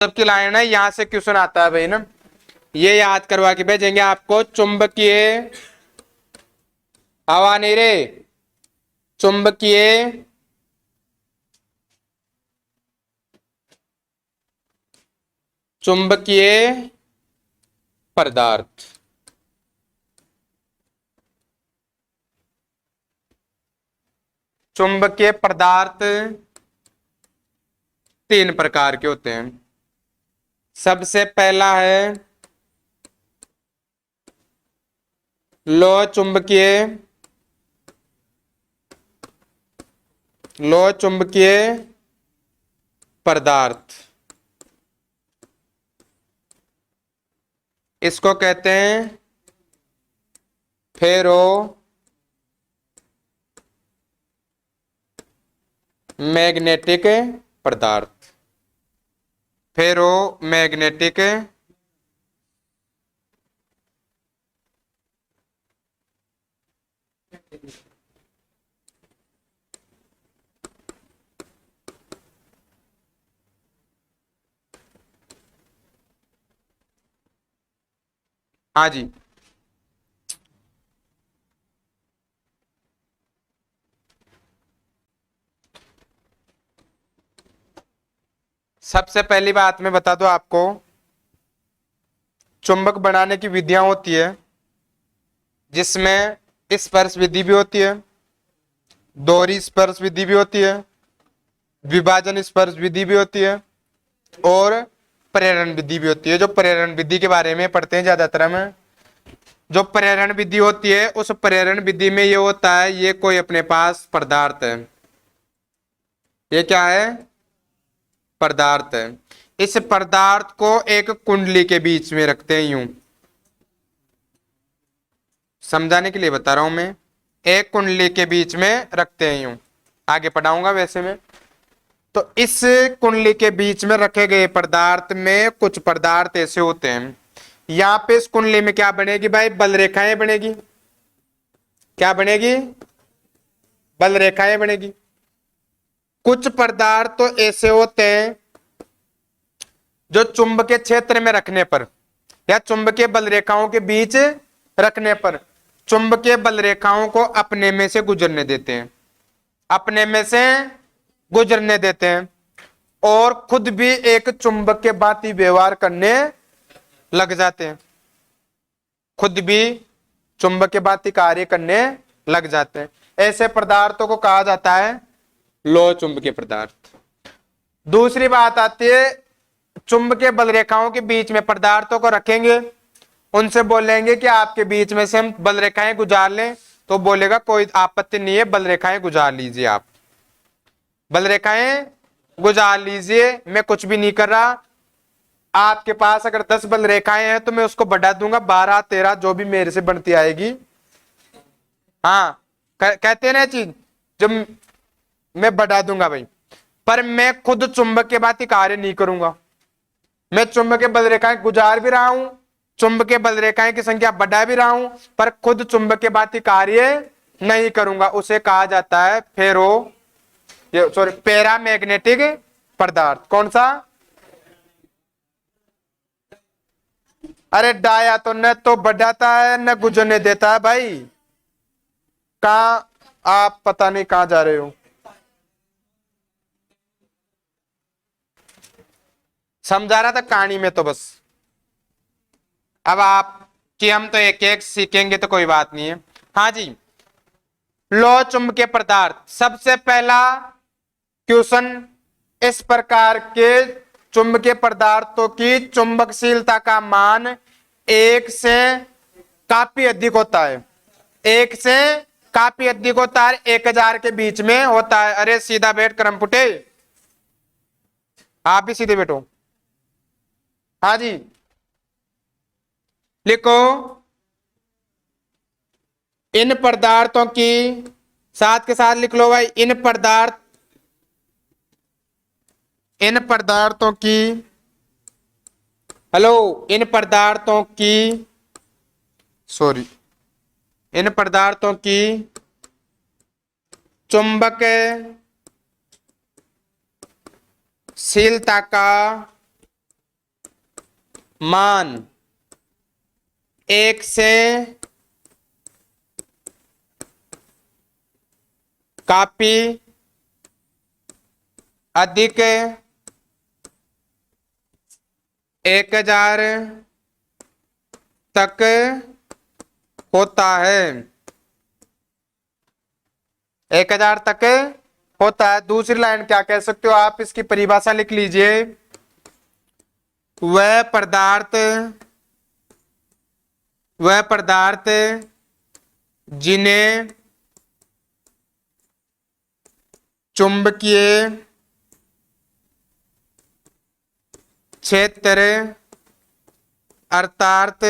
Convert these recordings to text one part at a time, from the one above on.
सबकी लाइन है, यहां से क्वेश्चन आता है भाई ना, ये याद करवा के भेजेंगे आपको। चुंबकीय हवा नहीं रे, चुंबकीय चुंबकीय पदार्थ। चुंबकीय पदार्थ तीन प्रकार के होते हैं। सबसे पहला है लोह चुंबकीय पदार्थ, इसको कहते हैं फेरो मैग्नेटिक पदार्थ। फेरो मैग्नेटिक हाँ जी। सबसे पहली बात मैं बता दूं आपको, चुंबक बनाने की विधियां होती है, जिसमें स्पर्श विधि भी होती है, दोहरी स्पर्श विधि भी होती है, विभाजन स्पर्श विधि भी होती है, और प्रेरण विधि भी होती है। जो प्रेरण विधि के बारे में पढ़ते हैं ज्यादातर हम, जो प्रेरण विधि होती है, उस प्रेरण विधि में ये होता है, ये कोई अपने पास पदार्थ है, ये क्या है, पदार्थ है। इस पदार्थ को एक कुंडली के बीच में रखते हैं, यूं समझाने के लिए बता रहा हूं मैं, एक कुंडली के बीच में रखते हैं यूं, आगे पढ़ाऊंगा वैसे में। तो इस कुंडली के बीच में रखे गए पदार्थ में कुछ पदार्थ ऐसे होते हैं, यहां पे इस कुंडली में क्या बनेगी भाई, बल रेखाएं बनेगी। क्या बनेगी, बल रेखाएं बनेगी। कुछ पदार्थ तो ऐसे होते हैं जो चुंबकीय क्षेत्र में रखने पर या चुंबकीय बल रेखाओं के बीच रखने पर चुंबकीय बल रेखाओं को अपने में से गुजरने देते हैं, अपने में से गुजरने देते हैं, और खुद भी एक चुंबक के भांति व्यवहार करने लग जाते हैं, खुद भी चुंबक के भांति कार्य करने लग जाते हैं। ऐसे पदार्थों को कहा जाता है लोह चुंबकीय पदार्थ। दूसरी बात आती है, चुंबकीय बल रेखाओं के बीच में पदार्थों को रखेंगे, उनसे बोलेंगे कि आपके बीच में से हम बल रेखाएं गुजार लें, तो बोलेगा कोई आपत्ति नहीं है, बल रेखाएं गुजार लीजिए, आप बल रेखाएं गुजार लीजिए, मैं कुछ भी नहीं कर रहा। आपके पास अगर 10 बल रेखाएं हैं तो मैं उसको बढ़ा दूंगा, 12 13 जो भी मेरे से बनती आएगी। हाँ, कहते हैं ना चीज, जो मैं बढ़ा दूंगा भाई, पर मैं खुद चुंबक के भांति कार्य नहीं करूंगा। मैं चुंबकीय बल रेखाएं गुजार भी रहा हूं, चुंबकीय बल रेखाएं की संख्या बढ़ा भी रहा हूं, पर खुद चुंबक के भांति कार्य नहीं करूंगा। उसे कहा जाता है पैरामैग्नेटिक पदार्थ। कौन सा, अरे डाया तो न तो बढ़ाता है न गुजरने देता है भाई। कहा आप, पता नहीं कहां जा रहे हो, समझा रहा था कहानी में तो बस। अब आप कि हम तो एक एक सीखेंगे तो कोई बात नहीं है। हाँ जी, लोह चुंबकीय पदार्थ, सबसे पहला क्वेश्चन, इस प्रकार के चुंबकीय पदार्थों की चुंबकशीलता का मान 1 से काफी अधिक होता है, 1 से काफी अधिक होता है, 1000 के बीच में होता है। अरे सीधा बैठ करमपुटे, आप भी सीधे बैठो। हाँ जी, लिखो, इन पदार्थों की, साथ के साथ लिख लो भाई, इन पदार्थों की, हेलो, इन पदार्थों की, सॉरी, इन पदार्थों की चुंबकशीलता का मान 1 से काफी अधिक 1000 तक होता है। 1000 तक होता है। दूसरी लाइन क्या कह सकते हो आप, इसकी परिभाषा लिख लीजिए। वह पदार्थ जिन्हें चुंबकीय क्षेत्र अर्थात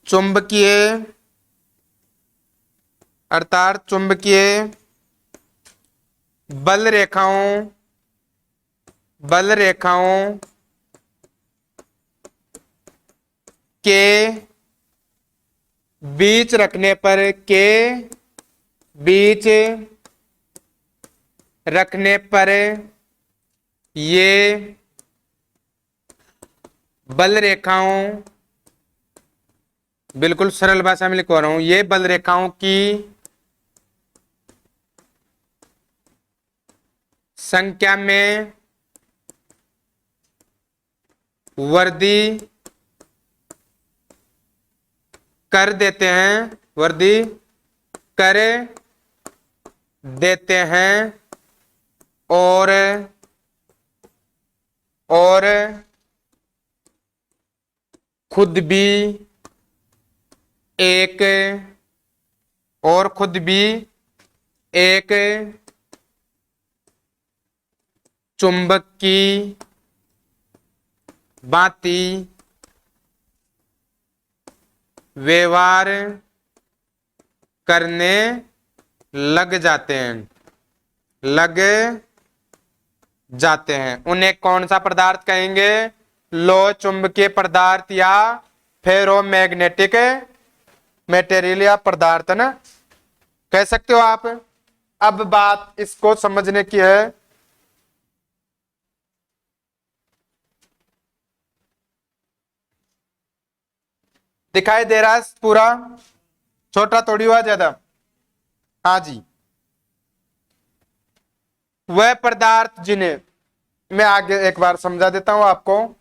चुंबकीय बल रेखाओं के बीच रखने पर ये बल रेखाओं, बिल्कुल सरल भाषा में लिखवा रहा हूं, ये बल रेखाओं की संख्या में वृद्धि कर देते हैं और खुद भी एक चुंबक की भांति व्यवहार करने लग जाते हैं। उन्हें कौन सा पदार्थ कहेंगे? लोह चुंबकीय पदार्थ या फेरोमैग्नेटिक मटेरियल या पदार्थ ना कह सकते हो आप। अब बात इसको समझने की है। दिखाई दे रहा है पूरा? छोटा थोड़ी हुआ ज्यादा? हाँ जी। वह पदार्थ जिन्हें, मैं आगे एक बार समझा देता हूं आपको।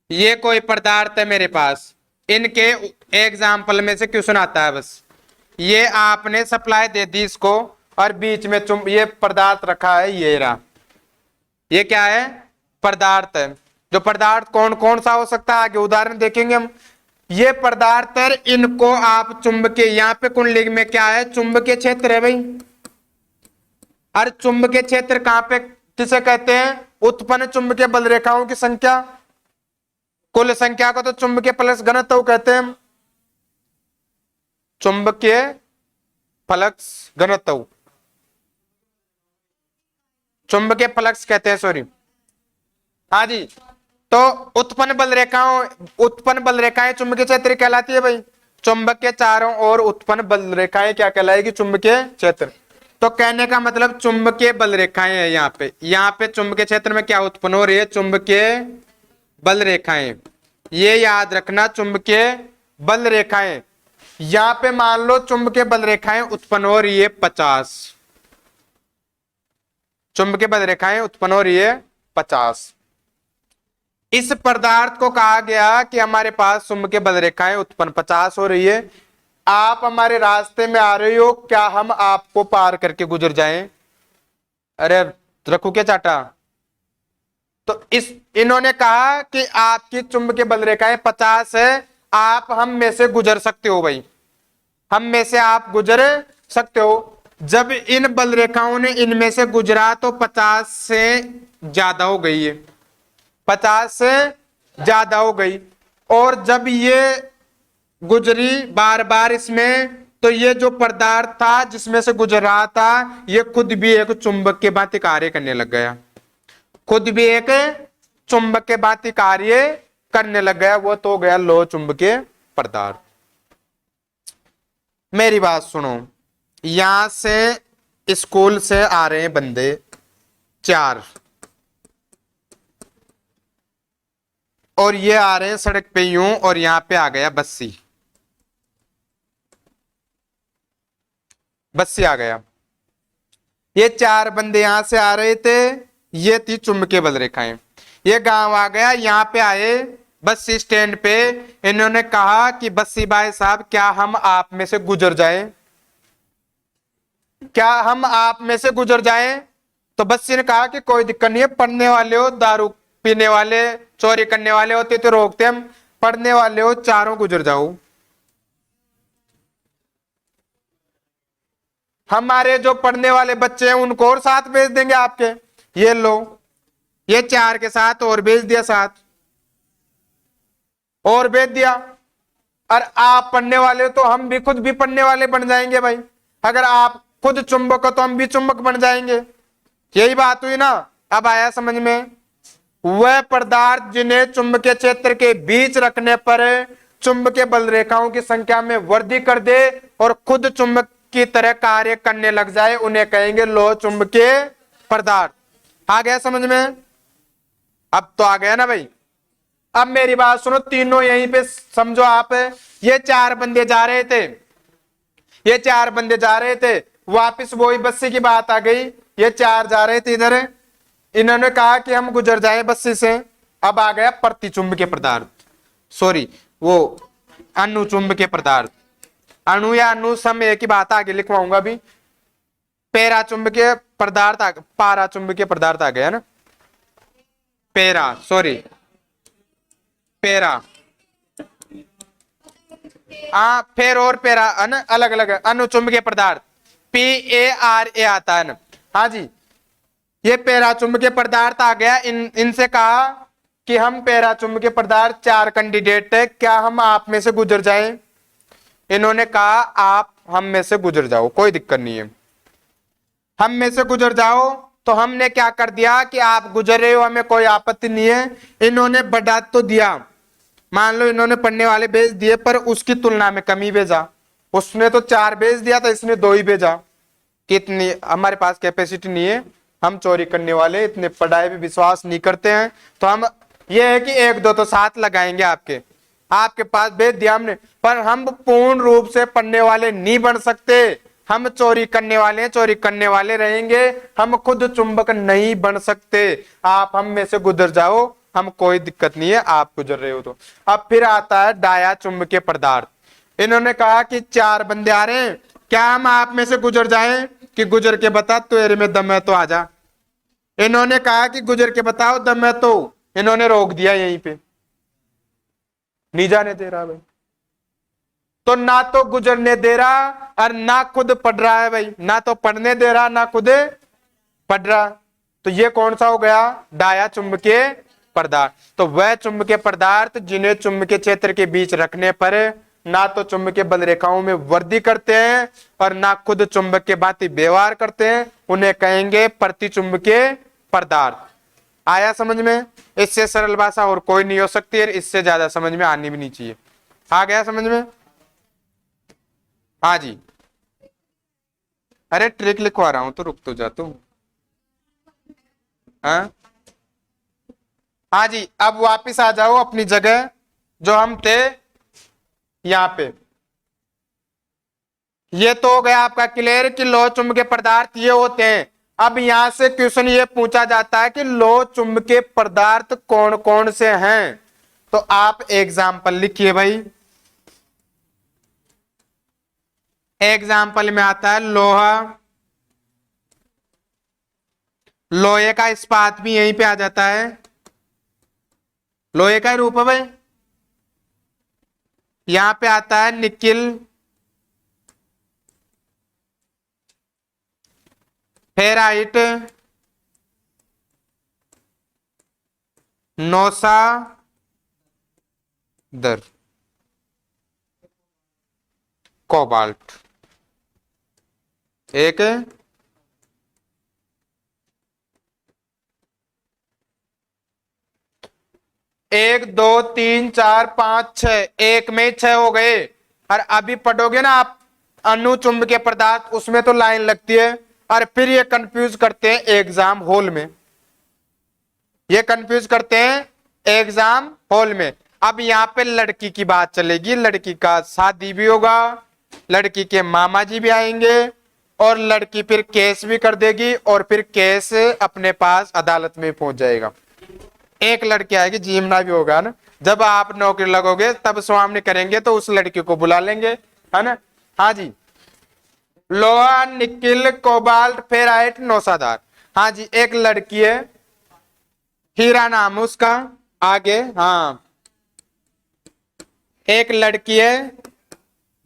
ये कोई पदार्थ है मेरे पास, इनके एग्जाम्पल में से क्वेश्चन आता है बस। ये आपने सप्लाई दे दी इसको और बीच में ये पदार्थ रखा है, ये रहा। ये क्या है? पदार्थ है। जो पदार्थ कौन कौन सा हो सकता है आगे उदाहरण देखेंगे हम। ये पदार्थ है, इनको आप चुंबकीय, यहाँ पे कुंडली में क्या है? चुंबकीय क्षेत्र है भाई। और चुंबकीय क्षेत्र कहां पे किसे कहते हैं? उत्पन्न चुंबकीय बल रेखाओं की संख्या, कुल संख्या को तो चुंबकीय फ्लक्स घनत्व कहते हैं। चुंबकीय फ्लक्स घनत्व, चुंबकीय फ्लक्स कहते हैं, सॉरी। हाँ जी। तो उत्पन्न बल रेखाएं चुंबकीय क्षेत्र कहलाती है भाई। चुंबक के चारों ओर उत्पन्न बल रेखाएं क्या कहलाएगी? चुंबकीय क्षेत्र। तो कहने का मतलब चुंबकीय बल रेखाएं है यहाँ पे चुंबकीय क्षेत्र में क्या उत्पन्न हो रही है? चुंबकीय बल रेखाएं। ये याद रखना, चुंबकीय बल रेखाएं। यहाँ पे मान लो चुंबकीय बल रेखाएं उत्पन्न हो रही है 50, चुंबकीय बल रेखाएं उत्पन्न हो रही है 50। इस पदार्थ को कहा गया कि हमारे पास चुंबकीय बल रेखाएं उत्पन्न 50 हो रही है। आप हमारे रास्ते में आ रहे हो, क्या हम आपको पार करके गुजर जाएं? अरे रखू क्या चाटा? तो इन्होंने कहा कि आपकी चुंबकीय बल रेखाएं 50 है, आप हम में से गुजर सकते हो भाई, हम में से आप गुजर सकते हो। जब इन बल रेखाओं ने इनमें से गुजरा तो 50 से ज्यादा हो गई है, 50 से ज्यादा हो गई। और जब ये गुजरी बार बार इसमें, तो ये जो पदार्थ था जिसमें से गुजर रहा था, ये खुद भी एक चुंबक के भांति कार्य करने लग गया, खुद भी एक चुंबक के भांति कार्य करने लग गया। वो तो हो गया लोह चुंबकीय पदार्थ। मेरी बात सुनो, यहां से स्कूल से आ रहे हैं बंदे 4, और ये आ रहे हैं सड़क पे यूं, और यहां पे आ गया बस्सी, बस्सी आ गया। ये चार बंदे यहां से आ रहे थे, ये थी चुंबकीय बल रेखाएं। ये गांव आ गया, यहां पे आए बस स्टैंड पे, इन्होंने कहा कि बस्सी भाई साहब क्या हम आप में से गुजर जाएं, क्या हम आप में से गुजर जाएं। तो बस्सी ने कहा कि कोई दिक्कत नहीं है, पढ़ने वाले हो, दारू पीने वाले, चोरी करने वाले होते तो रोकते हम, पढ़ने वाले हो, चारों गुजर जाओ। हमारे जो पढ़ने वाले बच्चे हैं उनको और साथ भेज देंगे आपके, ये लो, ये चार के साथ और भेज दिया, साथ और भेज दिया। और आप पढ़ने वाले हो तो हम भी खुद भी पढ़ने वाले बन जाएंगे भाई, अगर आप खुद चुंबक हो तो हम भी चुंबक बन जाएंगे। यही बात हुई ना, अब आया समझ में। वह पदार्थ जिन्हें चुंबकीय क्षेत्र के बीच रखने पर चुंबकीय बल रेखाओं की संख्या में वृद्धि कर दे और खुद चुंबक की तरह कार्य करने लग जाए, उन्हें कहेंगे लोह चुंबकीय पदार्थ। आ गया समझ में? अब तो आ गया ना भाई। अब मेरी बात सुनो, तीनों यहीं पे समझो आप। ये चार बंदे जा रहे थे, ये चार बंदे जा रहे थे, वापस वही बस्सी की बात आ गई। ये चार जा रहे थे इधर, इन्होंने कहा कि हम गुजर जाएं बस्सी से। अब आ गया प्रतिचुंबकीय पदार्थ, सॉरी वो अनुचुंबकीय पदार्थ। अणु या अणु सम एक ही बात, आगे लिखवाऊंगा भी। पैराचुंबकीय पदार्थ, पाराचुंबकीय पदार्थ आ गया ना, पैरा सॉरी पैरा, फिर और पैरा अलग अलग अनुचुंबकीय पदार्थ, PARA आता है ना। हाँ जी, ये पैराचुंबकीय पदार्थ आ गया। इनसे कहा कि हम पैराचुंबकीय पदार्थ, चार कैंडिडेट है, क्या हम आप में से गुजर जाएं। इन्होंने कहा आप हम में से गुजर जाओ, कोई दिक्कत नहीं है, हम में से गुजर जाओ। तो हमने क्या कर दिया कि आप गुजर रहे हो, हमें कोई आपत्ति नहीं है। इन्होंने बढ़ा तो दिया, मान लो इन्होंने पढ़ने वाले भेज दिए, पर उसकी तुलना में कम ही भेजा। उसने तो चार भेज दिया था, इसने दो ही भेजा। कितनी हमारे पास कैपेसिटी नहीं है, हम चोरी करने वाले, इतने पढ़ाई पे विश्वास नहीं करते हैं, तो हम ये है कि एक दो तो साथ लगाएंगे आपके, आपके पास भेज दिया हमने, पर हम पूर्ण रूप से पढ़ने वाले नहीं बन सकते। हम चोरी करने वाले हैं, चोरी करने वाले रहेंगे, हम खुद चुंबक नहीं बन सकते। आप हम में से गुजर जाओ, हम कोई दिक्कत नहीं है, आप गुजर रहे हो तो। अब फिर आता है डाया चुंबकीय पदार्थ। इन्होंने कहा कि चार बंदे आ रहे हैं, क्या हम आप में से गुजर जाएं, कि गुजर के बता, तेरे में दम है तो आजा। इन्होंने कहा कि गुजर के बताओ, दम है तो। इन्होंने रोक दिया यहीं पे, नहीं जाने दे रहा भाई। तो ना तो गुजरने दे रहा और ना खुद पढ़ रहा है भाई, ना तो पढ़ने दे रहा ना खुद पढ़ रहा। तो ये कौन सा हो गया? डाया चुंबकीय पदार्थ। तो वह चुंबकीय पदार्थ जिन्हें चुंबकीय क्षेत्र के बीच रखने पर ना तो चुंबकीय बल रेखाओं में वृद्धि करते हैं और ना खुद चुंबक के भांति व्यवहार करते हैं, उन्हें कहेंगे प्रतिचुंबकीय पदार्थ। आया समझ में? इससे सरल भाषा और कोई नहीं हो सकती है, इससे ज्यादा समझ में आनी भी नहीं चाहिए। आ गया समझ में? हाँ जी, अरे ट्रिक लिखवा रहा हूं तो रुक तो जा तू। हाँ हाँ जी, अब वापिस आ जाओ अपनी जगह जो हम थे यहां पे। ये तो हो गया आपका क्लियर कि लोह चुंबकीय पदार्थ ये होते हैं। अब यहां से क्वेश्चन ये पूछा जाता है कि लोह चुंबकीय पदार्थ कौन कौन से हैं। तो आप एग्जाम्पल लिखिए भाई। एग्जाम्पल में आता है लोहा, लोहे का इस्पात भी यहीं पे आ जाता है, लोहे का रूप है भाई। यहां पे आता है निकिल, फेराइट, नौसा दर, कोबाल्ट। एक एक दो तीन चार पांच छह, एक में छह हो गए। और अभी पढ़ोगे ना आप अनुचुंबकीय पदार्थ, उसमें तो लाइन लगती है, और फिर ये कंफ्यूज करते हैं एग्जाम हॉल में, ये कंफ्यूज करते हैं एग्जाम हॉल में। अब यहाँ पे लड़की की बात चलेगी, लड़की का शादी भी होगा, लड़की के मामा जी भी आएंगे और लड़की फिर केस भी कर देगी और फिर केस अपने पास अदालत में पहुंच जाएगा। एक लड़की आएगी, जीमना भी होगा ना, जब आप नौकरी लगोगे तब स्वामी करेंगे तो उस लड़की को बुला लेंगे, है ना। हाँ जी, लोहा, निकिल, कोबाल्ट, फेराइट, नौसादार। हाँ जी, एक लड़की है, हीरा नाम है उसका। आगे, हाँ, एक लड़की है,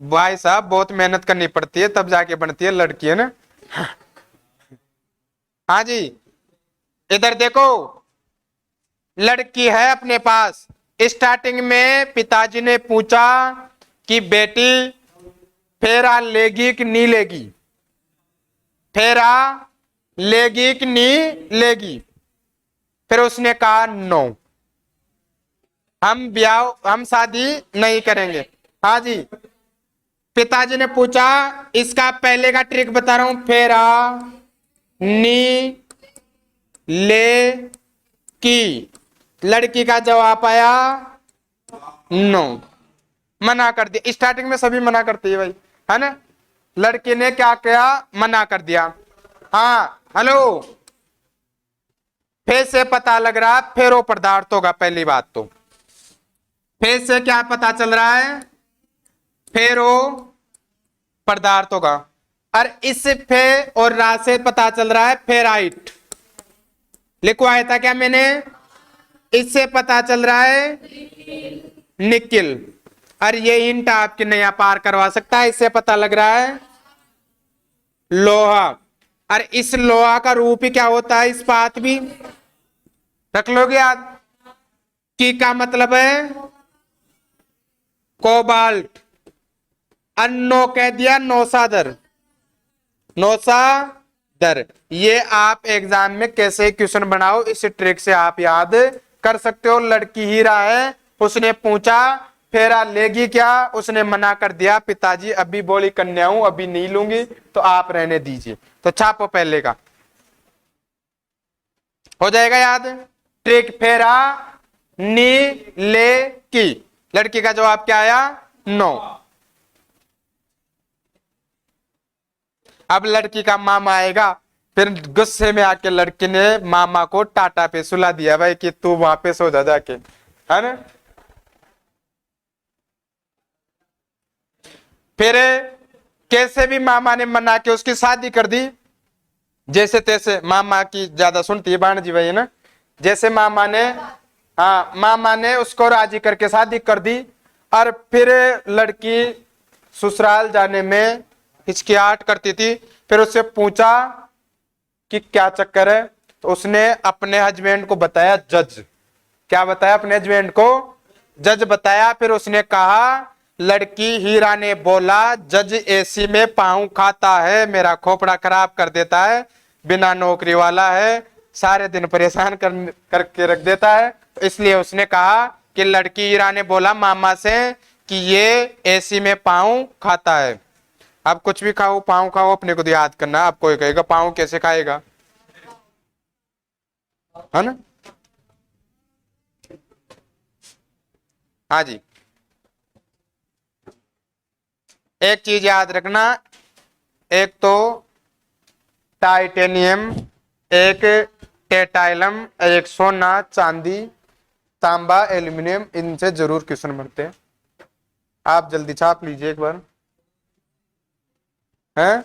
भाई साहब बहुत मेहनत करनी पड़ती है तब जाके बनती है लड़की, है ना। हाँ जी, इधर देखो, लड़की है अपने पास। स्टार्टिंग में पिताजी ने पूछा कि बेटी फेरा लेगी कि नहीं लेगी, फेरा लेगी कि नहीं लेगी। फिर उसने कहा नो, हम शादी नहीं करेंगे। हाँ जी, पिताजी ने पूछा, इसका पहले का ट्रिक बता रहा हूं, फेरा नी ले की। लड़की का जवाब आया नो, मना कर दिया। स्टार्टिंग में सभी मना करती है भाई, है ना। लड़की ने क्या किया, मना कर दिया। हाँ हेलो, फेस से पता लग रहा है फेरो पदार्थ होगा। पहली बात तो फेस से क्या पता चल रहा है, फेरो पदार्थ होगा। और इस फे और रा से पता चल रहा है फेराइट। लिखवाया था क्या मैंने, इससे पता चल रहा है निकिल। और ये हिंट आपके नया पार करवा सकता है, इससे पता लग रहा है लोहा। और इस लोहा का रूप ही क्या होता है, इस्पात भी। रख लोगे याद, की का मतलब है कोबाल्ट। अन्नो कह दिया नौसादर, नौसादर। ये आप एग्जाम में कैसे क्वेश्चन बनाओ, इस ट्रिक से आप याद कर सकते हो। लड़की हीरा है, उसने पूछा फेरा लेगी क्या, उसने मना कर दिया। पिताजी अभी बोली कन्या हूं, अभी नहीं लूंगी, तो आप रहने दीजिए। तो छापो पहले का, हो जाएगा याद। ट्रिक फेरा नी ले की, लड़की का जवाब क्या आया नो। अब लड़की का मामा आएगा, फिर गुस्से में आके लड़की ने मामा को टाटा पे सुला दिया भाई कि तू वहां पे सो जा जाके, है ना। फिर कैसे भी मामा ने मना के उसकी शादी कर दी। जैसे तैसे मामा की ज्यादा सुनती है बाणजी भाई, है ना। जैसे मामा ने, हाँ मामा ने उसको राजी करके शादी कर दी। और फिर लड़की ससुराल जाने में हिचकियाहट करती थी। फिर उससे पूछा कि क्या चक्कर है, तो उसने अपने हस्बैंड को बताया जज। क्या बताया अपने हस्बैंड को, जज बताया। फिर उसने कहा, लड़की हीरा ने बोला जज एसी में पाँव खाता है, मेरा खोपड़ा खराब कर देता है, बिना नौकरी वाला है, सारे दिन परेशान करके रख देता है। तो इसलिए उसने कहा कि लड़की हीरा ने बोला मामा से कि ये एसी में पाँव खाता है। अब कुछ भी खाओ, पाँव खाओ, अपने को तो याद करना। आप कोई कहेगा पाँव कैसे खाएगा, है ना। हाँ जी, एक चीज याद रखना, एक तो टाइटेनियम, एक टेटाइलम, एक सोना, चांदी, तांबा, एल्यूमिनियम, इनसे जरूर क्वेश्चन बनते हैं। आप जल्दी छाप लीजिए एक बार, हैं।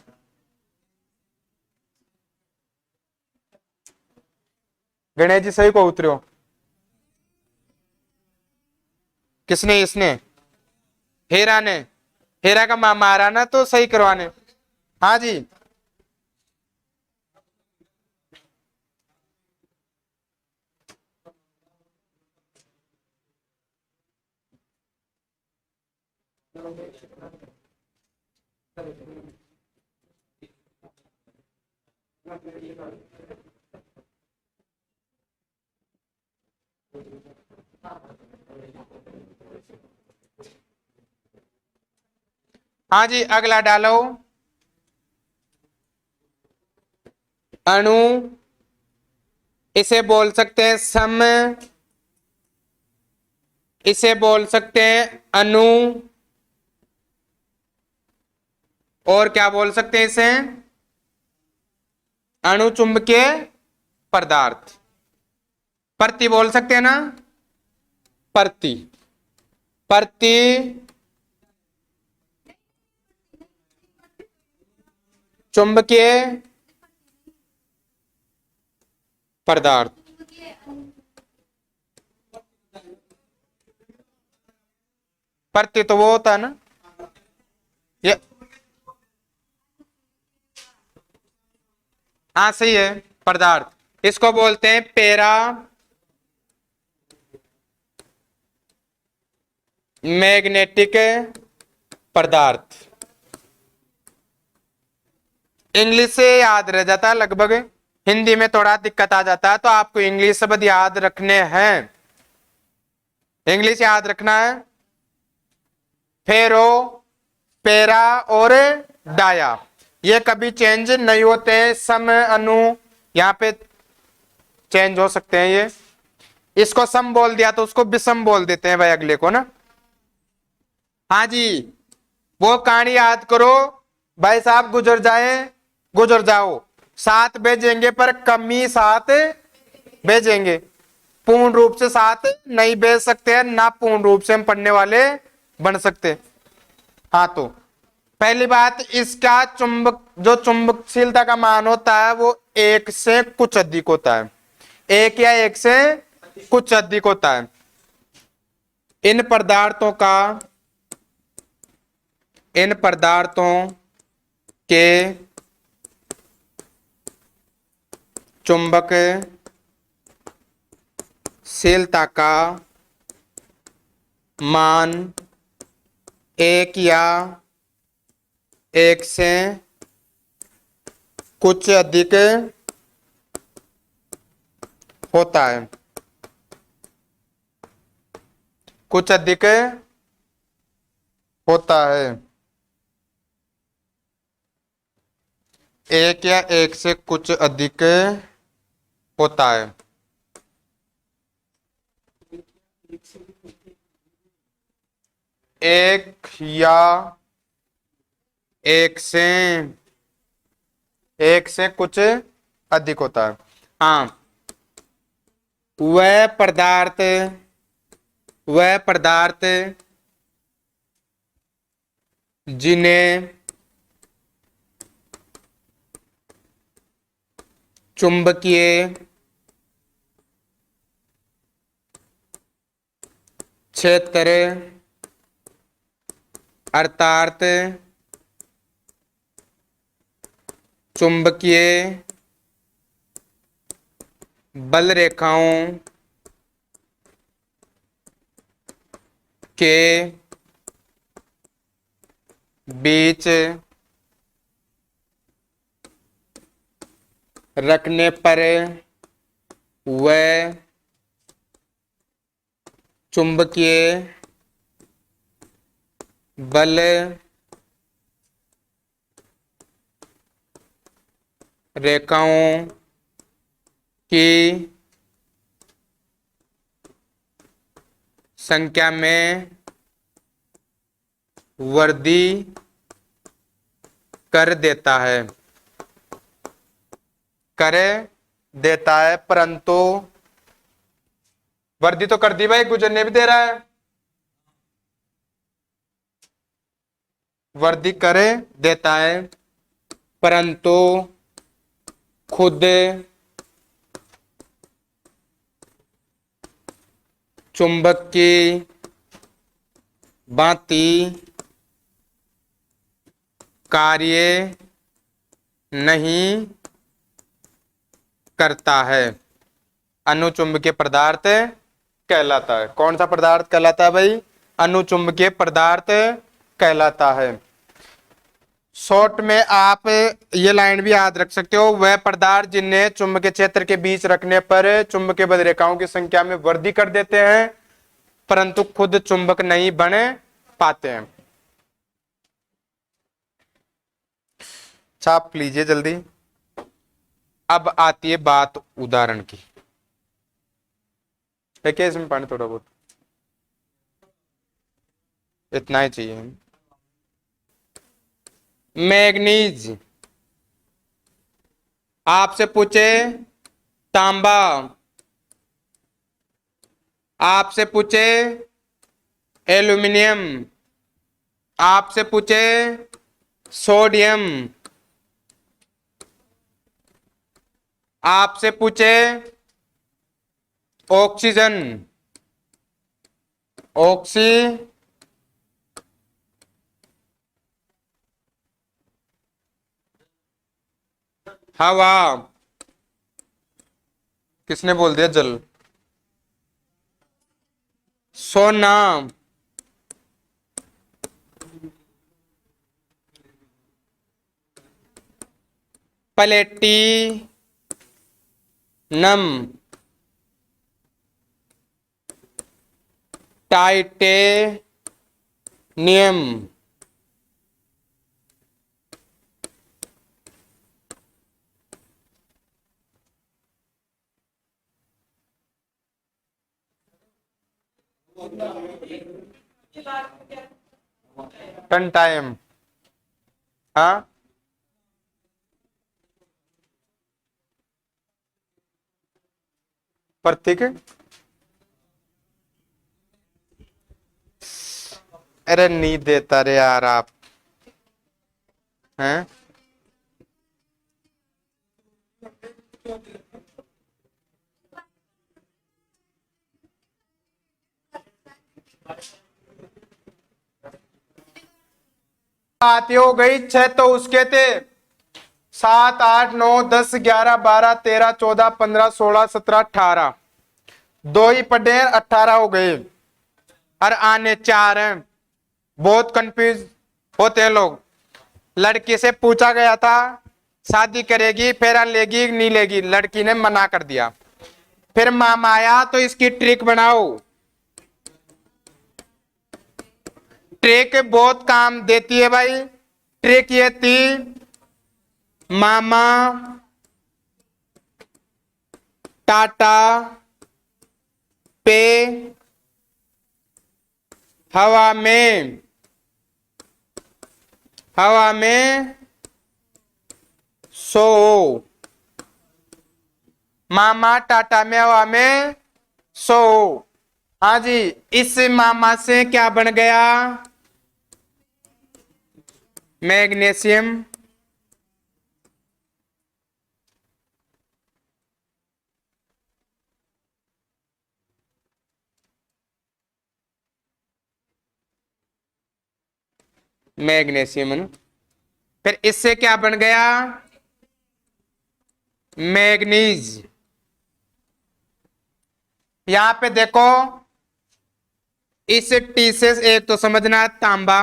गणेश जी सही को उतरे हो, किसने, इसने, हेरा ने। हेरा का मामा आ रहा ना, तो सही करवाने। हाँ जी, हाँ जी, अगला डालो। अणु, इसे बोल सकते हैं सम इसे बोल सकते हैं अणु, और क्या बोल सकते हैं इसे, अणुचुंबकीय पदार्थ। प्रति बोल सकते हैं ना, प्रति, प्रति चुंबकीय पदार्थ। प्रति तो वो होता है ना ये, हाँ सही है, पदार्थ। इसको बोलते हैं पैरा मैग्नेटिक पदार्थ। इंग्लिश से याद रह जाता है लगभग, हिंदी में थोड़ा दिक्कत आ जाता है, तो आपको इंग्लिश शब्द याद रखने हैं, इंग्लिश याद रखना है। फेरो, पैरा और डाया, ये कभी चेंज नहीं होते, सम अनु यहाँ पे चेंज हो सकते हैं ये। इसको सम बोल दिया तो उसको विषम बोल देते हैं भाई अगले को ना। हाँ जी, वो कहानी याद करो, भाई साहब गुजर जाए गुजर जाओ, साथ भेजेंगे पर कमी साथ भेजेंगे, पूर्ण रूप से साथ नहीं भेज सकते हैं, ना पूर्ण रूप से हम पढ़ने वाले बन सकते। हाँ तो पहली बात, इसका चुंबक, जो चुंबकशीलता का मान होता है वो एक से कुछ अधिक होता है, एक या एक से कुछ अधिक होता है। इन पदार्थों का, इन पदार्थों के चुंबकशीलता का मान एक या एक से कुछ अधिक होता है, कुछ अधिक होता है, एक या एक से कुछ अधिक होता है। एक या एक से कुछ अधिक होता है। हाँ, वह पदार्थ जिन्हें चुंबकीय क्षेत्र अर्थात चुंबकीय बल रेखाओं के बीच रखने पर वह चुंबकीय बल रेखाओं की संख्या में वृद्धि कर देता है, परंतु वृद्धि तो कर दी भाई, गुजरने भी दे रहा है, वृद्धि कर देता है, परंतु खुद चुंबक की भांति कार्य नहीं करता है। अनुचुंबकीय पदार्थ कहलाता है। कौन सा पदार्थ कहलाता है भाई? अनुचुंबकीय पदार्थ कहलाता है। शॉर्ट में आप ये लाइन भी याद रख सकते हो, वह पदार्थ जिन्हें चुंबकीय क्षेत्र के बीच रखने पर चुंबकीय बल रेखाओं की संख्या में वृद्धि कर देते हैं, परंतु खुद चुंबक नहीं बन पाते हैं। छाप लीजिए जल्दी। अब आती है बात उदाहरण की, है क्या इसमें पानी थोड़ा बहुत? इतना ही चाहिए। मैग्नीज, आपसे पूछे तांबा, आपसे पूछे एल्यूमिनियम, आपसे पूछे सोडियम, आपसे पूछे ऑक्सीजन, ऑक्सी हवा, किसने बोल दिया जल, सोना, प्लेटिनम, टाइटेनियम, टनटाइम, हाँ प्रतीक, अरे नहीं देता रे यार आप हैं। बात हो गई छह, तो उसके थे 7 8 9 10 11 12 13 14 15 16 17 18, दो ही पढ़े 18 हो गए और आने 4 हैं। बहुत कंफ्यूज होते हैं लोग। लड़की से पूछा गया था शादी करेगी फेरा लेगी नहीं लेगी, लड़की ने मना कर दिया। फिर मामा आया तो इसकी ट्रिक बनाओ। ट्रिक बहुत काम देती है भाई। ट्रिक ये थी, मामा टाटा पे हवा में, हवा में सो, मामा टाटा में हवा में सो। हाँ जी, इस मामा से क्या बन गया, मैग्नीशियम, मैग्नीशियम। फिर इससे क्या बन गया, मैग्नीज। यहां पे देखो, इस टी से एक तो समझना है तांबा,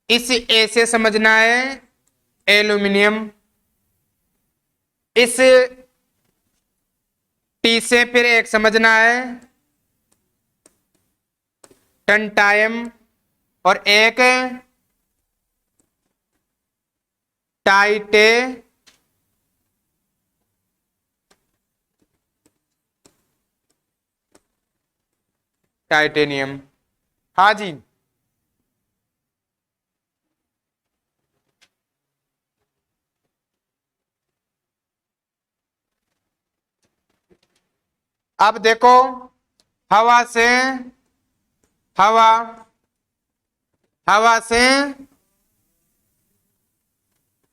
इस ए से समझना है एल्यूमिनियम, इस टी से फिर एक समझना है टनटाइम, और एक टाइटे टाइटेनियम। हाँ जी, अब देखो, हवा से हवा, हवा से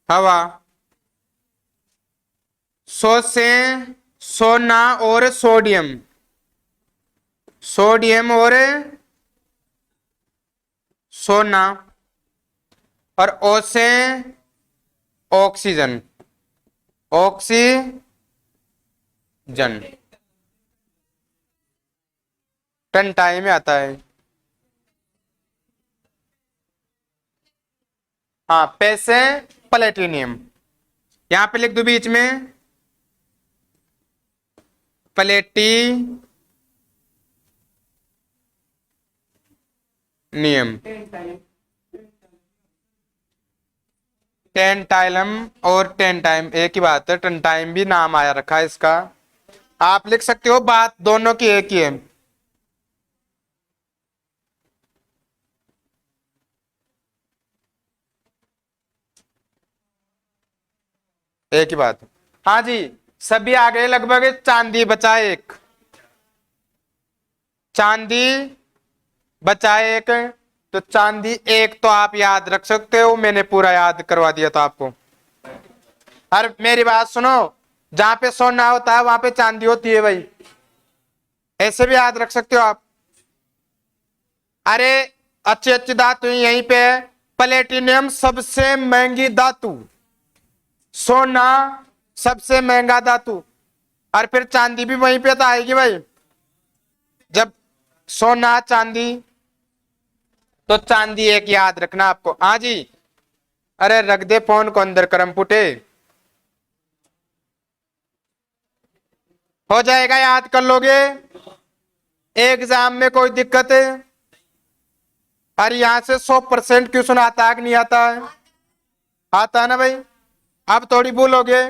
हवा, सो से सोना और सोडियम, सोडियम और सोना, और ओ से ऑक्सीजन, ऑक्सीजन। टन टाइम में आता है। हाँ, पैसे प्लेटिनियम, यहां पे लिख दो बीच में प्लेटिनियम, टेंटाइलम और टेंटाइम एक ही बात है। टेंटाइम भी नाम आया रखा है इसका। आप लिख सकते हो, बात दोनों की एक ही है। एक ही बात। हाँ जी, सभी आ गए लगभग। चांदी बचा एक, चांदी बचा एक। तो चांदी एक तो आप याद रख सकते हो, मैंने पूरा याद करवा दिया था आपको। और मेरी बात सुनो, जहां पे सोना होता है वहां पे चांदी होती है भाई, ऐसे भी याद रख सकते हो आप। अरे अच्छी अच्छी धातु यहीं पे है। प्लेटिनियम सबसे महंगी धातु, सोना सबसे महंगा धातु, और फिर चांदी भी वहीं पे तो आएगी भाई। जब सोना चांदी, तो चांदी एक याद रखना आपको। हाँ जी। अरे रख दे फोन को अंदर करम पुटे, हो जाएगा, याद कर लोगे एग्जाम में, कोई दिक्कत है? अरे यहां से 100% क्वेश्चन आता है कि नहीं आता है? आता है ना भाई। अब थोड़ी भूलोगे।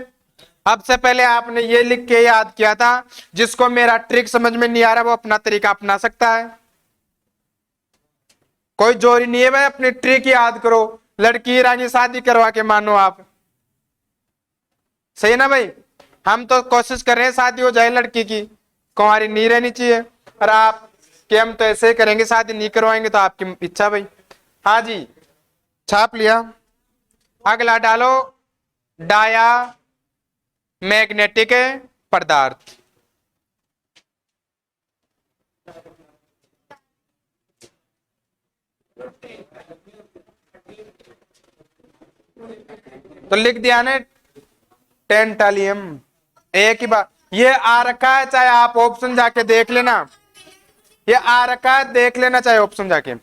अब से पहले आपने ये लिख के याद किया था, जिसको मेरा ट्रिक समझ में नहीं आ रहा वो अपना तरीका अपना सकता है। कोई जोरी नहीं है भाई, अपनी ट्रिक याद करो। लड़की रानी शादी करवा के मानो आप, सही है ना भाई। हम तो कोशिश कर रहे हैं शादी हो जाए लड़की की, कुंवारी नहीं रहनी चाहिए। और आप कि हम तो ऐसे ही करेंगे, शादी नहीं करवाएंगे, तो आपकी इच्छा भाई। हाँ जी, छाप लिया। अगला डालो, डाया मैग्नेटिक पदार्थ। तो लिख दिया ने टेंटालियम, एक ही बात। ये आ रखा है, चाहे आप ऑप्शन जाके देख लेना, ये आ रखा है, देख लेना चाहे ऑप्शन जाके।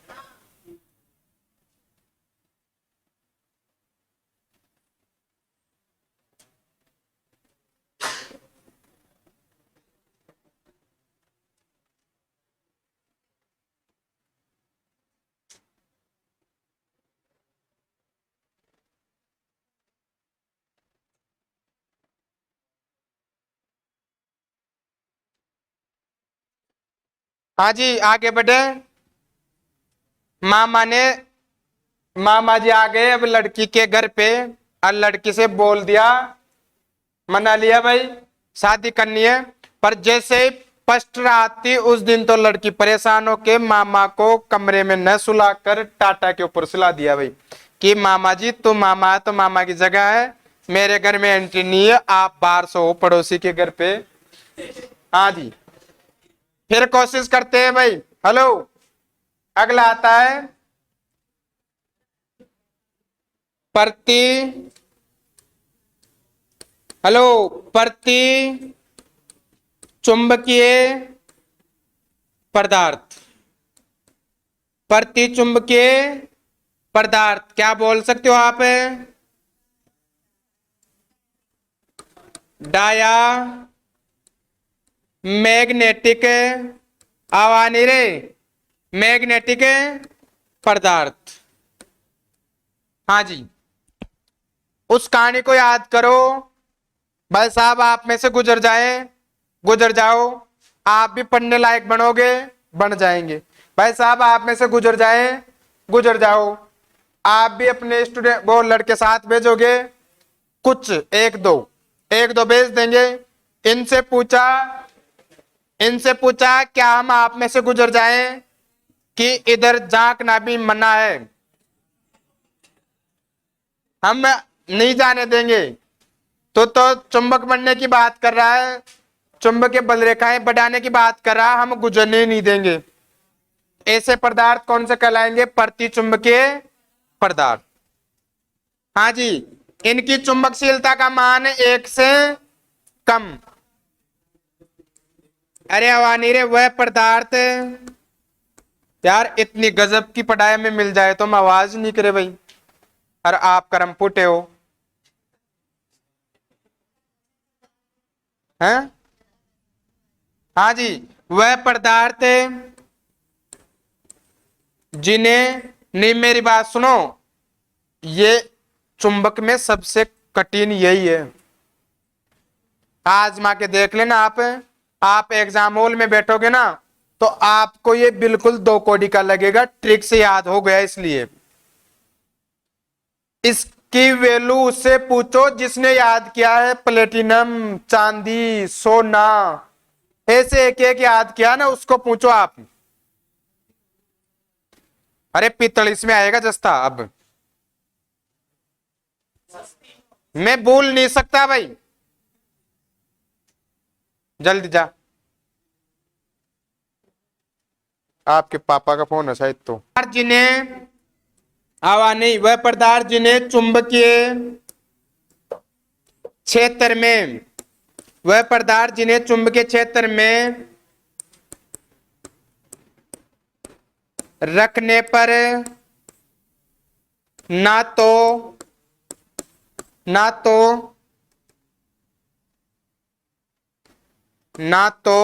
हाँ जी, आगे बढ़े। मामा ने, मामा जी आ गए अब लड़की के घर पे, और लड़की से बोल दिया, मना लिया भाई शादी करनी है। पर जैसे ही फर्स्ट रात थी उस दिन, तो लड़की परेशान होके मामा को कमरे में न सुलाकर टाटा के ऊपर सुला दिया भाई, कि मामा जी तो मामा है तो मामा की जगह है, मेरे घर में एंट्री नहीं है, आप बाहर सो पड़ोसी के घर पे। हाँ जी, फिर कोशिश करते हैं भाई। हेलो, अगला आता है प्रति, हेलो, प्रति चुंबकीय पदार्थ। प्रति चुंबकीय पदार्थ क्या बोल सकते हो आप? डाया मैग्नेटिक, आवानी रे, मैग्नेटिक पदार्थ। हाँ जी, उस कहानी को याद करो भाई साहब, आप में से गुजर जाए, गुजर जाओ, आप भी पढ़ने लायक बनोगे, बन जाएंगे। भाई साहब आप में से गुजर जाए, गुजर जाओ, आप भी अपने स्टूडेंट वो लड़के साथ भेजोगे, कुछ एक दो, एक दो भेज देंगे। इनसे पूछा, इनसे पूछा क्या हम आप में से गुजर जाएं कि इधर झांकना भी मना है, हम नहीं जाने देंगे। तो चुंबक बनने की बात कर रहा है, चुंबकीय बल रेखाएं बढ़ाने की बात कर रहा है, हम गुजरने नहीं देंगे। ऐसे पदार्थ कौन से कहलाएंगे? प्रति चुंबकीय पदार्थ। हाँ जी, इनकी चुंबकशीलता का मान 1 से कम। अरे अवानी रे, वह पदार्थ यार, इतनी गजब की पढ़ाई में मिल जाए तो हम आवाज नहीं करे भाई, और आप करम फुटे हो हैं। हाँ जी, वह पदार्थ जिन्हें, नहीं मेरी बात सुनो, ये चुंबक में सबसे कठिन यही है, आजमा के देख लेना आप एग्जाम हॉल में बैठोगे ना, तो आपको ये बिल्कुल दो कोडी का लगेगा, ट्रिक से याद हो गया इसलिए। इस की वैल्यू उससे पूछो जिसने याद किया है प्लेटिनम, चांदी, सोना, ऐसे एक एक याद किया ना, उसको पूछो आप। अरे पीतल इसमें आएगा जस्ता। अब मैं बोल नहीं सकता भाई, जल्दी जा। आपके पापा का फोन है शायद। तो जिन्हें आवा नहीं, वह पदार्थ जिन्हें चुंबकीय क्षेत्र में, वह पदार्थ जिन्हें चुंबकीय क्षेत्र में रखने पर ना तो ना तो ना तो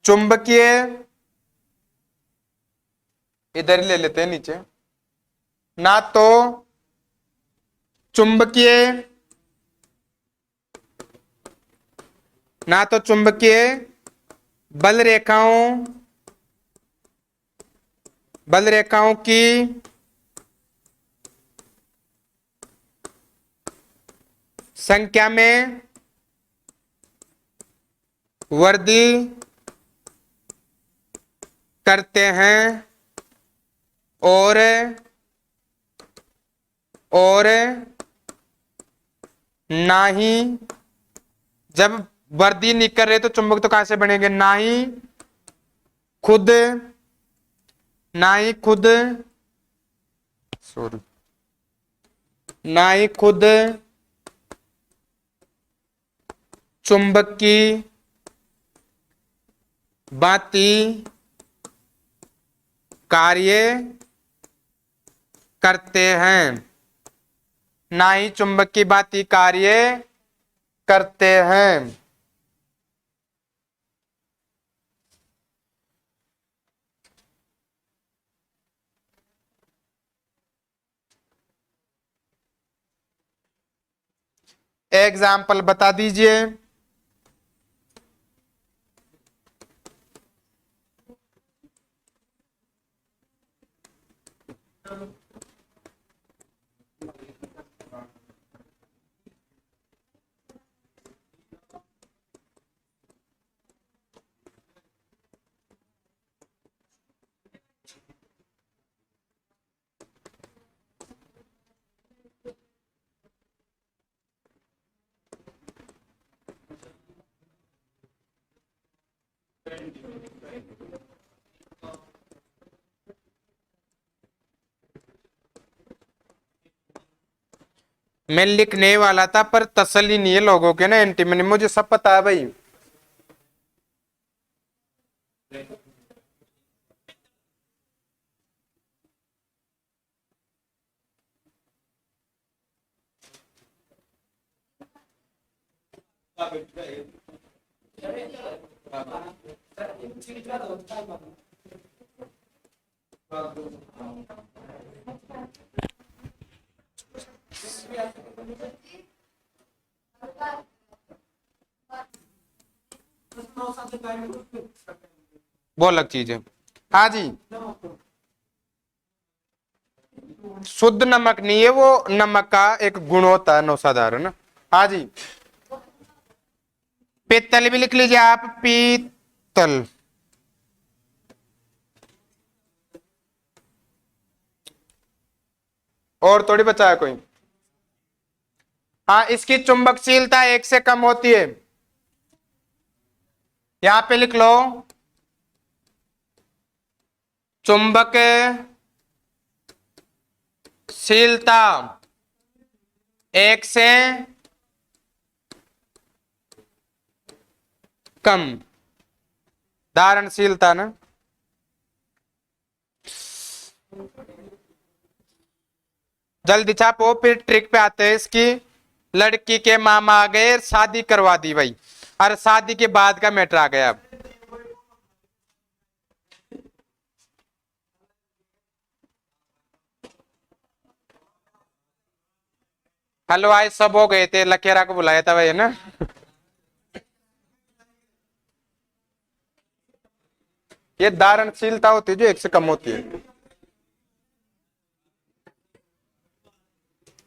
चुंबकीय, इधर ही ले लेते हैं नीचे, ना तो चुंबकीय, ना तो चुंबकीय बल रेखाओं की संख्या में वृद्धि करते हैं और ना ही, जब वृद्धि नहीं कर रहे तो चुंबक तो कहां से बनेंगे, खुद ना ही खुद सॉरी ना ही खुद चुंबक की भांति कार्य करते हैं, ना ही चुंबक की भांति कार्य करते हैं। एग्जाम्पल बता दीजिए। मैं लिखने वाला था पर तसल्ली नहीं है लोगों के ना, एंटी में मुझे सब पता है भाई। वो अलग चीज है। हाँ जी, शुद्ध नमक नहीं है वो, नमक का एक गुण होता है नौसाधारण। हाँ जी, पीतल भी लिख लीजिए आप, पीतल। और थोड़ी बचा है कोई? हाँ, इसकी चुंबकशीलता 1 से कम होती है। यहां पे लिख लो, चुंबकशीलता 1 से कम, धारणशीलता ना। जल्दी छापो, फिर ट्रिक पे आते हैं इसकी। लड़की के मामा आ गए, शादी करवा दी भाई, और शादी के बाद का मैटर आ गया। अब हलवाई सब हो गए थे, लखेरा को बुलाया था भाई, है ना। ये धारणशीलता होती है जो 1 से कम होती है।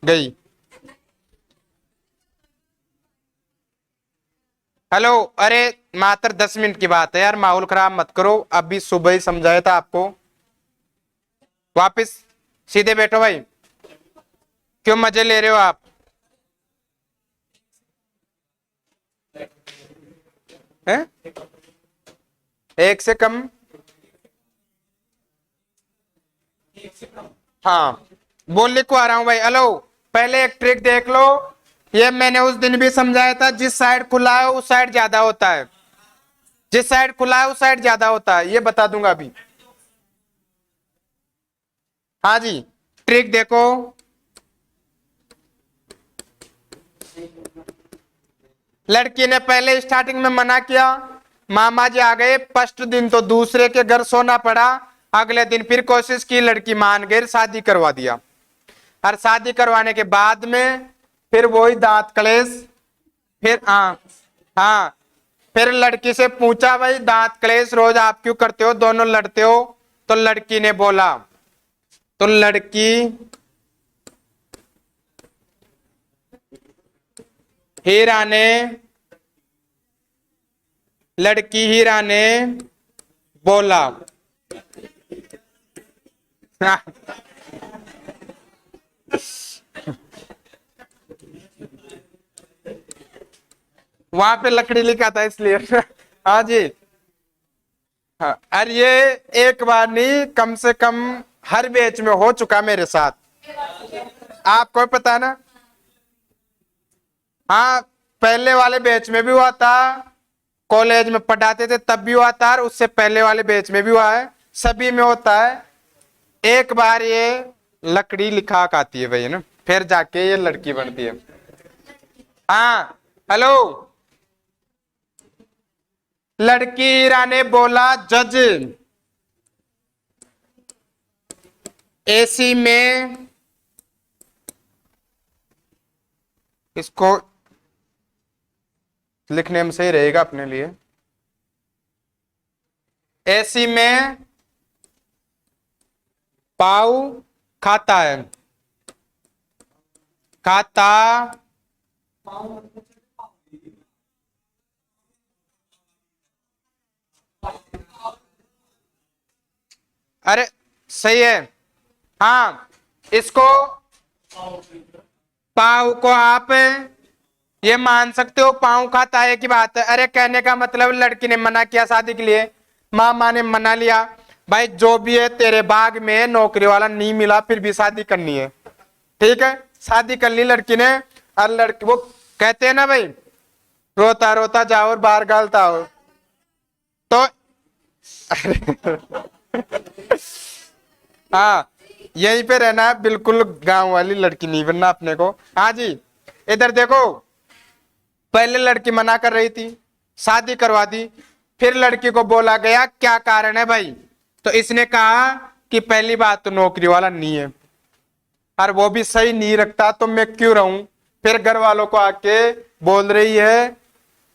गई। हेलो, अरे मात्र 10 मिनट की बात है यार, माहौल खराब मत करो, अभी सुबह ही समझाया था आपको। वापस सीधे बैठो भाई, क्यों मजे ले रहे हो आप? हैं? एक से कम? हाँ, बोलने को आ रहा हूं भाई। हेलो, पहले एक ट्रिक देख लो, ये मैंने उस दिन भी समझाया था, जिस साइड खुला है उस साइड ज्यादा होता है, जिस साइड खुला है उस साइड ज्यादा होता है, ये बता दूंगा अभी। हाँ जी, ट्रिक देखो। लड़की ने पहले स्टार्टिंग में मना किया, मामा जी आ गए, फर्स्ट दिन तो दूसरे के घर सोना पड़ा, अगले दिन फिर कोशिश की, लड़की मान गई, शादी करवा दिया। और शादी करवाने के बाद में फिर वही दांत कलेश। फिर हाँ, हाँ, फिर लड़की से पूछा, भाई दांत कलेश रोज आप क्यों करते हो, दोनों लड़ते हो? तो लड़की ने बोला, तो हीरा ने लड़की हीरा ने बोला। वहां पे लकड़ी लिखा था इसलिए। हाँ जी। हाँ, अरे ये एक बार नहीं, कम से कम हर बैच में हो चुका मेरे साथ, आपको पता है ना। हाँ, पहले वाले बैच में भी हुआ था, कॉलेज में पढ़ाते थे तब भी हुआ था, और उससे पहले वाले बैच में भी हुआ है, सभी में होता है। एक बार ये लकड़ी लिखाक आती है भाई, है ना, फिर जाके ये लड़की बनती है। हाँ, हेलो, लड़की ने बोला, जज एसी में, इसको लिखने में सही रहेगा अपने लिए, एसी में पाव खाता है, खाता। अरे सही है। हाँ, इसको पाव को आप ये मान सकते हो, पाव खाता है की बात है। अरे कहने का मतलब, लड़की ने मना किया शादी के लिए, मामा ने मना लिया, भाई जो भी है तेरे बाग में नौकरी वाला नहीं मिला, फिर भी शादी करनी है, ठीक है, शादी कर ली लड़की ने। और लड़की, वो कहते हैं ना भाई, रोता रोता जाओ और बाहर गालता हो, तो हाँ, यहीं पे रहना है, बिल्कुल गांव वाली लड़की नहीं बनना अपने को। हाँ जी, इधर देखो, पहले लड़की मना कर रही थी, शादी करवा दी, फिर लड़की को बोला गया क्या कारण है भाई, तो इसने कहा कि पहली बात तो नौकरी वाला नहीं है, और वो भी सही नहीं रखता, तो मैं क्यों रहूं। फिर घर वालों को आके बोल रही है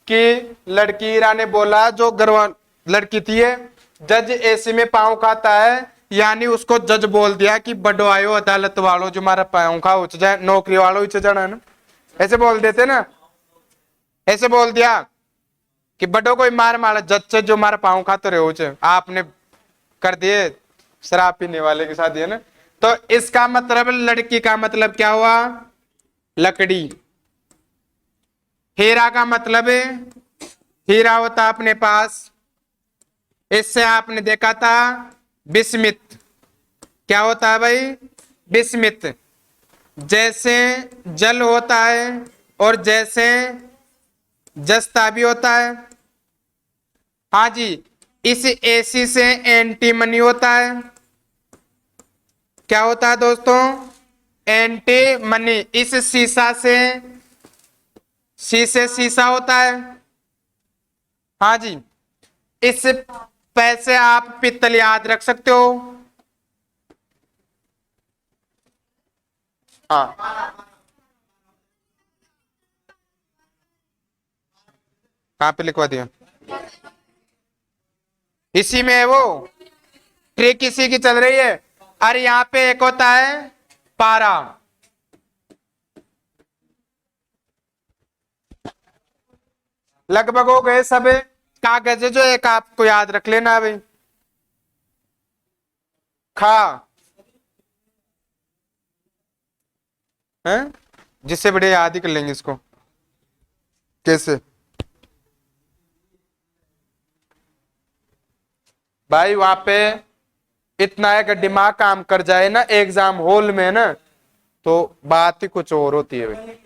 कि लड़की हीरा ने बोला, जो लड़की थी है, जज एसी में पांव खाता है, यानी उसको जज बोल दिया कि बड़ो आयो अदालत वालों, जो हमारा पांव खा उच जाए, नौकरी वालों उच जाना ना, ऐसे बोल देते ना, ऐसे बोल दिया कि बड़ो कोई मार मारा, जज से जो हमारा पांव खाते रहे उच, आपने कर दिए शराब पीने वाले के साथ, है ना। तो इसका मतलब, लड़की का मतलब क्या हुआ, लकड़ी। हीरा का मतलब है, हीरा होता अपने पास, इससे आपने देखा था बिस्मित, क्या होता है भाई, बिस्मित। जैसे जल होता है और जैसे जस्ता भी होता है। हाँ जी, इस एसी से एंटी मनी होता है, क्या होता है दोस्तों, एंटी मनी। इस शीशा से, शीशे शीशा होता है। हाँ जी, इस पैसे आप पित्तल याद रख सकते हो। हाँ, कहाँ पे लिखवा दिया, इसी में है वो, ट्रिक इसी की चल रही है। अरे यहाँ पे एक होता है पारा, लगभग हो गए सब कागज है, जो एक आपको याद रख लेना भाई। खा है, जिससे बड़े याद ही कर लेंगे इसको। कैसे भाई, वहां पे इतना है कि दिमाग काम कर जाए ना एग्जाम हॉल में ना, तो बात ही कुछ और होती है भाई।